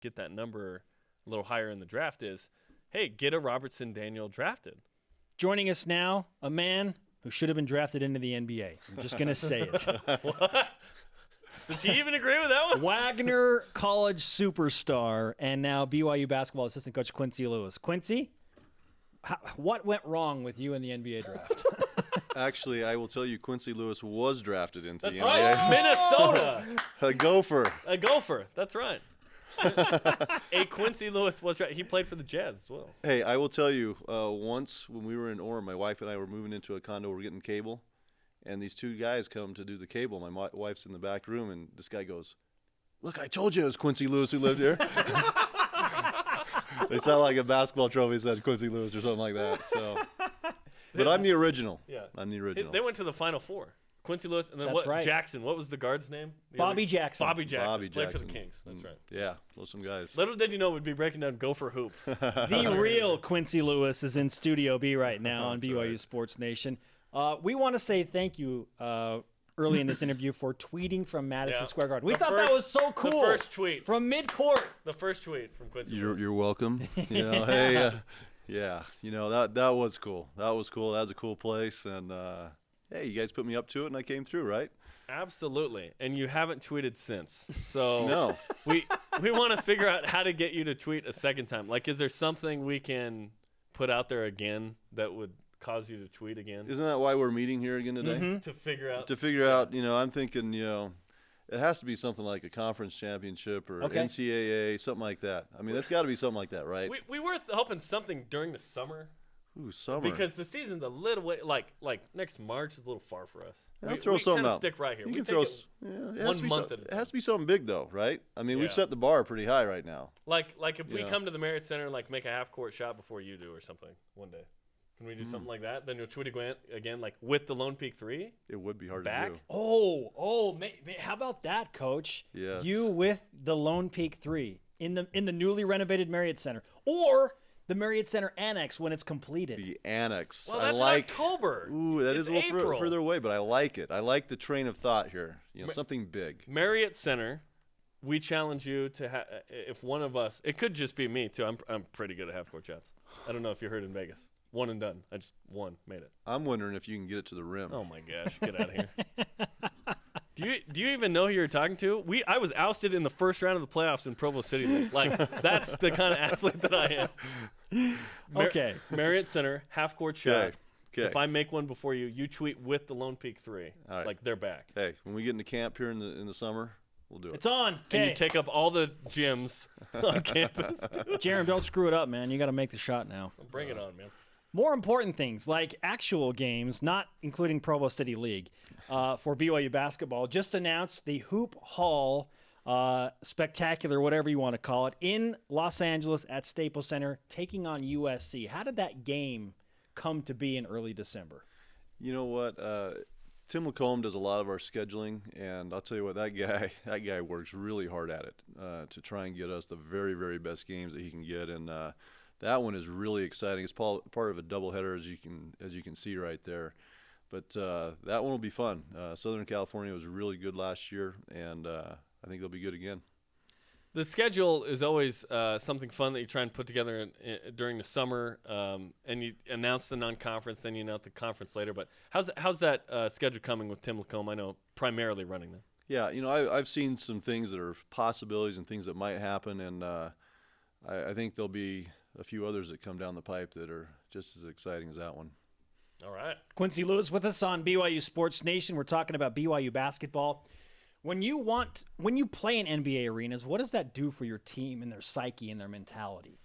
get that number a little higher in the draft is, hey, get a Robertson Daniel drafted. Joining us now, a man who should have been drafted into the NBA. I'm just going to say it. What? Does he even agree with that one? Wagner College superstar and now BYU basketball assistant coach Quincy Lewis. Quincy, what went wrong with you in the NBA draft? Actually, I will tell you, Quincy Lewis was drafted into That's the right. NBA. Minnesota. A gopher. A gopher. That's right. A Quincy Lewis was drafted. He played for the Jazz as well. Hey, I will tell you, once when we were in Orem, my wife and I were moving into a condo. We're getting cable. And these two guys come to do the cable. My wife's in the back room, and this guy goes, "Look, I told you it was Quincy Lewis who lived here." They sound like a basketball trophy said Quincy Lewis or something like that. So, but I'm the original. Yeah, I'm the original. They went to the Final Four. Quincy Lewis, and then That's what? right. Jackson. What was the guard's name? Bobby Jackson. Bobby Jackson. Bobby Played Jackson. for the Kings. That's right. Yeah, those some guys. Little did you know we'd be breaking down Gopher hoops. The real Quincy Lewis is in Studio B right now on That's BYU right. Sports Nation. We want to say thank you early in this interview for tweeting from Madison Yeah. Square Garden. We The thought that first- was so cool. The first tweet. From midcourt. The first tweet from Quincy Lewis. You're welcome. You know, hey, yeah, you know that was cool. That was cool. That was a cool place, and hey, you guys put me up to it, and I came through, right? Absolutely. And you haven't tweeted since. So No. we want to figure out how to get you to tweet a second time. Like, is there something we can put out there again that would cause you to tweet again? Isn't that why we're meeting here again today? To figure out. To figure out, you know, I'm thinking, you know, it has to be something like a conference championship or Okay. NCAA, something like that. I mean, that's got to be something like that, right? We were hoping something during the summer. Ooh, summer. Because the season's a little way, like next March is a little far for us. Yeah, throw something kinda out. stick right here. You We can take throw it it has to be month some- at a it has to be something big, though, right? I mean, we've Yeah. set the bar pretty high right now. like if we Yeah. come to the Marriott Center and make a half court shot before you do or something one day. Can we do something like that? Then you'll tweet again, like with the Lone Peak 3 It would be hard back. to do. How about that, Coach? Yes. You with the Lone Peak 3 in the newly renovated Marriott Center, or the Marriott Center Annex when it's completed. The annex. Well, I that's like. October. Ooh, that It's is a little April. further away, but I like it. I like the train of thought here. You know, something big. Marriott Center. We challenge you to if one of us. It could just be me too. I'm pretty good at half court shots. I don't know if you heard in Vegas. One and done. I just made it. I'm wondering if you can get it to the rim. Oh my gosh, get out of here. Do you even know who you're talking to? I was ousted in the first round of the playoffs in Provo City League. Like, that's the kind of athlete that I am. Okay. Marriott Center, half court shot. Okay. If I make one before you, you tweet with the Lone Peak 3. All right. Like, they're back. Hey, when we get into camp here in the summer, we'll do it. It's on. And you Okay. take up all the gyms on campus. Jerem, don't screw it up, man. You got to make the shot now. Bring it on, man. More important things like actual games, not including Provo City League, for BYU basketball, just announced the Hoop Hall Spectacular, whatever you want to call it, in Los Angeles at Staples Center, taking on USC. How did that game come to be in early December? You know what? Tim Lacombe does a lot of our scheduling, and I'll tell you what, that guy works really hard at it to try and get us the very, very best games that he can get. And that one is really exciting. It's part of a doubleheader, as you can see right there. But that one will be fun. Southern California was really good last year, and I think they'll be good again. The schedule is always something fun that you try and put together during the summer, and you announce the non-conference, then you announce the conference later. But how's that schedule coming with Tim Lacombe? I know primarily running them. Yeah, you know, I've seen some things that are possibilities and things that might happen, and I think there'll be a few others that come down the pipe that are just as exciting as that one. All right. Quincy Lewis with us on BYU Sports Nation. We're talking about BYU basketball. When you play in NBA arenas, what does that do for your team and their psyche and their mentality?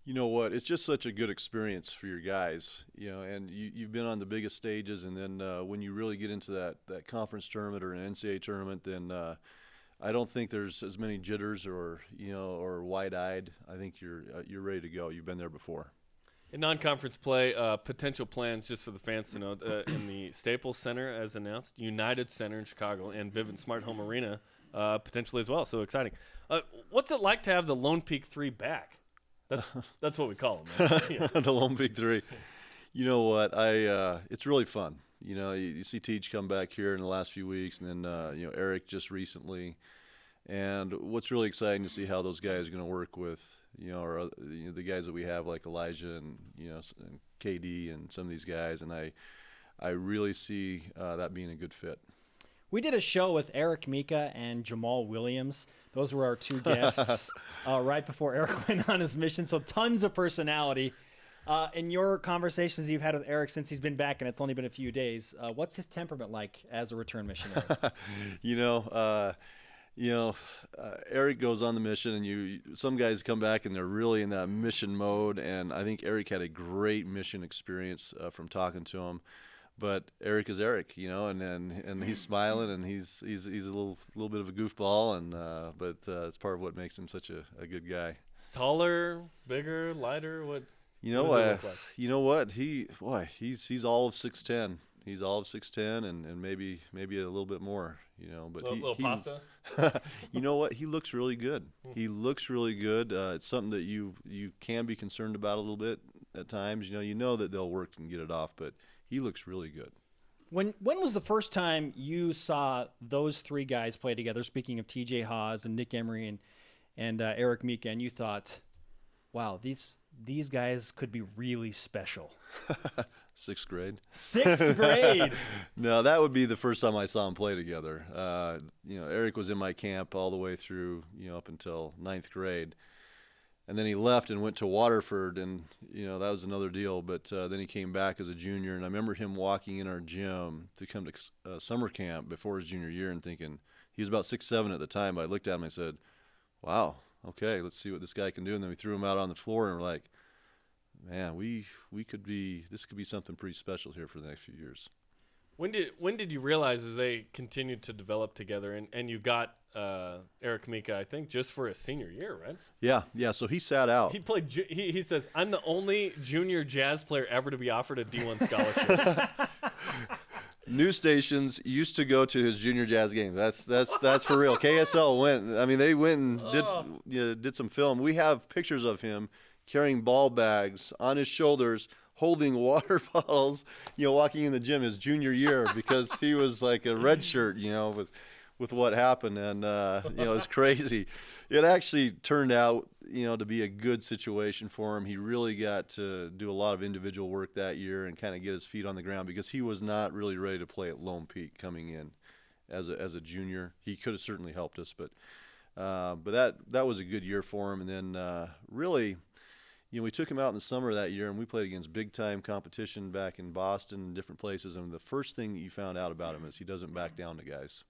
You know what? It's just such a good experience for your guys, you know, and you've been on the biggest stages, and then when you really get into that conference tournament or an NCAA tournament, then I don't think there's as many jitters or wide-eyed. I think you're ready to go. You've been there before. In non-conference play, potential plans, just for the fans to know, in the Staples Center, as announced, United Center in Chicago, and Vivint Smart Home Arena potentially as well. So exciting. What's it like to have the Lone Peak 3 back? That's what we call them, man. Yeah. The Lone Peak 3. You know what? It's really fun. You know, you see Teach come back here in the last few weeks, and then Eric just recently. And what's really exciting to see how those guys are going to work with, the guys that we have like Elijah and, and KD and some of these guys. And I really see that being a good fit. We did a show with Eric Mika and Jamal Williams. Those were our two guests right before Eric went on his mission. So tons of personality. In your conversations you've had with Eric since he's been back, and it's only been a few days, what's his temperament like as a return missionary? Eric goes on the mission, and some guys come back and they're really in that mission mode. And I think Eric had a great mission experience from talking to him. But Eric is Eric, and he's smiling, and he's a little bit of a goofball, but it's part of what makes him such a good guy. Taller, bigger, lighter, what? What? He's all of 6'10". He's all of 6'10", and maybe a little bit more, But little pasta. You know what? He looks really good. He looks really good. It's something that you can be concerned about a little bit at times. You know that they'll work and get it off, but he looks really good. When was the first time you saw those three guys play together? Speaking of TJ Haws and Nick Emery and Eric Mika, and you thought, wow, these guys could be really special. Sixth grade. Sixth grade. No, that would be the first time I saw them play together. Eric was in my camp all the way through, up until ninth grade. And then he left and went to Waterford, and, that was another deal. But then he came back as a junior, and I remember him walking in our gym to come to summer camp before his junior year and thinking, he was about 6'7" at the time. But I looked at him and I said, wow, okay, let's see what this guy can do. And then we threw him out on the floor, and we're like, man, this could be something pretty special here for the next few years. When did you realize as they continued to develop together, and you got Eric Mika, I think, just for his senior year, right? Yeah. So he sat out. He played. He says, "I'm the only junior jazz player ever to be offered a D1 scholarship." News stations used to go to his junior jazz game. That's for real. KSL went. I mean, they went and did some film. We have pictures of him carrying ball bags on his shoulders, holding water bottles, walking in the gym his junior year because he was like a red shirt, with what happened. And, it was crazy. It actually turned out, to be a good situation for him. He really got to do a lot of individual work that year and kind of get his feet on the ground because he was not really ready to play at Lone Peak coming in as a junior. He could have certainly helped us, but that was a good year for him. And then really, we took him out in the summer that year, and we played against big-time competition back in Boston and different places. And the first thing that you found out about him is he doesn't back down to guys.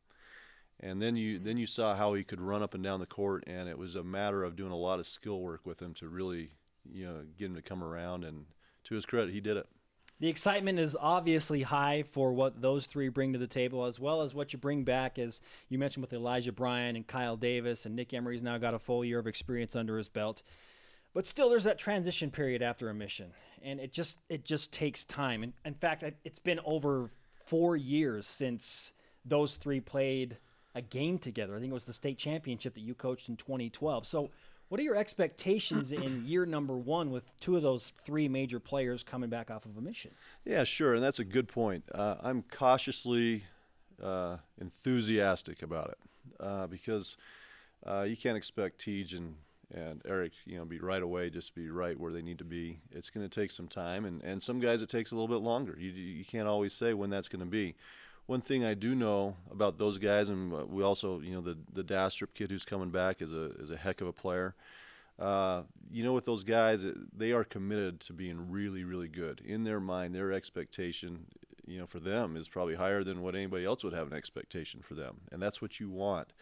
And then you saw how he could run up and down the court, and it was a matter of doing a lot of skill work with him to really, get him to come around. And to his credit, he did it. The excitement is obviously high for what those three bring to the table, as well as what you bring back, as you mentioned, with Elijah Bryant and Kyle Davis, and Nick Emery's now got a full year of experience under his belt. But still, there's that transition period after a mission, and it just takes time. And in fact, it's been over 4 years since those three played a game together. I think it was the state championship that you coached in 2012. So what are your expectations in year number one with two of those three major players coming back off of a mission? Yeah, sure, and that's a good point. I'm cautiously enthusiastic about it because you can't expect Tej and Eric, be right away, just be right where they need to be. It's going to take some time, and some guys it takes a little bit longer. You can't always say when that's going to be. One thing I do know about those guys, and we also, the Dastrup kid who's coming back is a heck of a player. With those guys, they are committed to being really, really good. In their mind, their expectation, for them is probably higher than what anybody else would have an expectation for them, and that's what you want.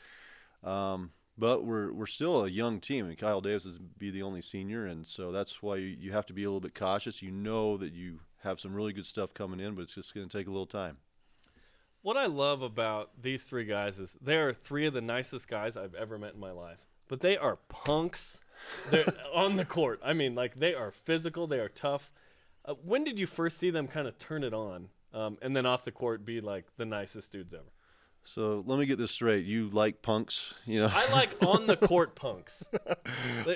But we're still a young team, and Kyle Davis is the only senior, and so that's why you have to be a little bit cautious. You know that you have some really good stuff coming in, but it's just going to take a little time. What I love about these three guys is they are three of the nicest guys I've ever met in my life. But they are punks. They're on the court. I mean, they are physical. They are tough. When did you first see them kind of turn it on and then off the court be like the nicest dudes ever? So let me get this straight. You like punks, I like on the court punks.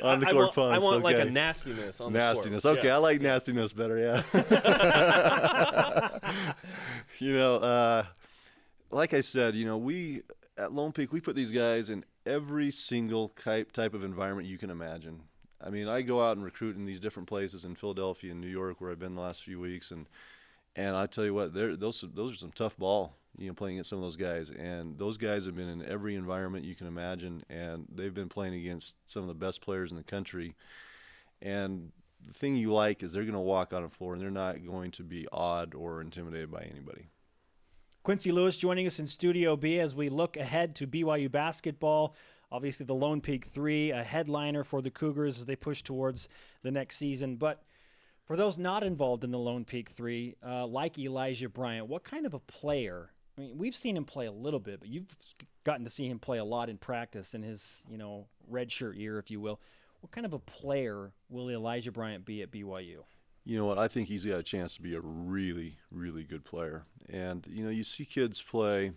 On the court punks. I want okay. like a nastiness on nastiness. the court. Okay, yeah. I like nastiness better. Yeah. Like I said, we at Lone Peak we put these guys in every single type of environment you can imagine. I mean, I go out and recruit in these different places in Philadelphia and New York where I've been the last few weeks, and I tell you what, those are some tough ball, playing against some of those guys. And those guys have been in every environment you can imagine, and they've been playing against some of the best players in the country. And the thing you like is they're going to walk on the floor, and they're not going to be awed or intimidated by anybody. Quincy Lewis joining us in Studio B as we look ahead to BYU basketball. Obviously, the Lone Peak 3, a headliner for the Cougars as they push towards the next season. But for those not involved in the Lone Peak 3, like Elijah Bryant, what kind of a player? I mean, we've seen him play a little bit, but you've gotten to see him play a lot in practice in his, red shirt year, if you will. What kind of a player will Elijah Bryant be at BYU? You know what? I think he's got a chance to be a really, really good player. And, you see kids play,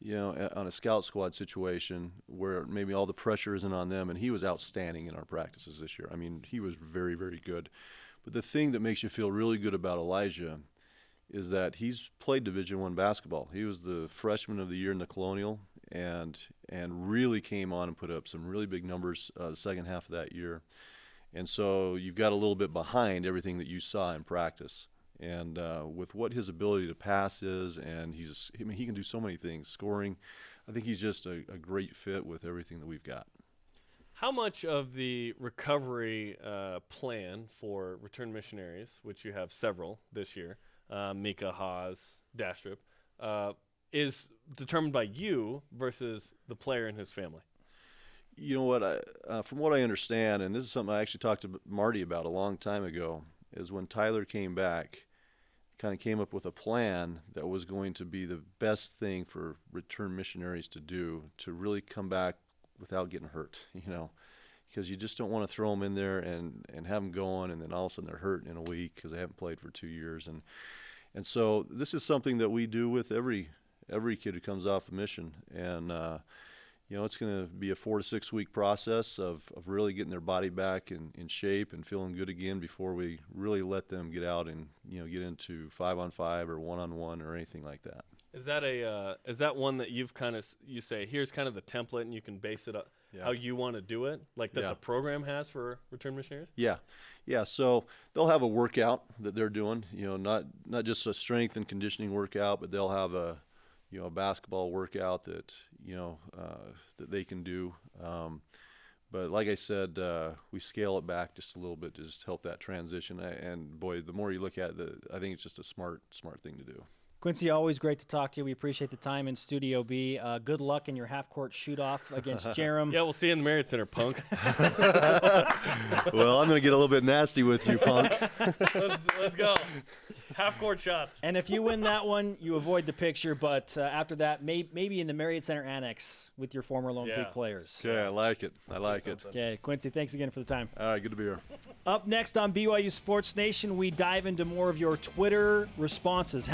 on a scout squad situation where maybe all the pressure isn't on them, and he was outstanding in our practices this year. I mean, he was very, very good. But the thing that makes you feel really good about Elijah is that he's played Division I basketball. He was the freshman of the year in the Colonial and really came on and put up some really big numbers the second half of that year. And so you've got a little bit behind everything that you saw in practice. And with what his ability to pass is, and he can do so many things, scoring, I think he's just a great fit with everything that we've got. How much of the recovery plan for return missionaries, which you have several this year, Mika, Haws, Dastrup, is determined by you versus the player and his family? You know what? From what I understand, and this is something I actually talked to Marty about a long time ago, is when Tyler came back, kind of came up with a plan that was going to be the best thing for return missionaries to do to really come back without getting hurt, because you just don't want to throw them in there and have them going, and then all of a sudden they're hurt in a week because they haven't played for 2 years. And so this is something that we do with every kid who comes off a mission. And, it's going to be a 4 to 6 week process of really getting their body back in shape and feeling good again before we really let them get out and, get into 5-on-5 or 1-on-1 or anything like that. Is that one that you say, here's kind of the template and you can base it up how you want to do it, like that the program has for return missionaries? Yeah. So they'll have a workout that they're doing, not just a strength and conditioning workout, but they'll have a basketball workout that, that they can do. But like I said, we scale it back just a little bit to just help that transition. And boy, the more you look at it, I think it's just a smart thing to do. Quincy, always great to talk to you. We appreciate the time in Studio B. Good luck in your half-court shoot-off against Jerem. Yeah, we'll see you in the Marriott Center, punk. Well, I'm going to get a little bit nasty with you, punk. Let's go. Half-court shots. And if you win that one, you avoid the picture. But after that, maybe in the Marriott Center Annex with your former Lone Peak players. Okay, I like it. Okay, Quincy, thanks again for the time. All right, good to be here. Up next on BYU Sports Nation, we dive into more of your Twitter responses.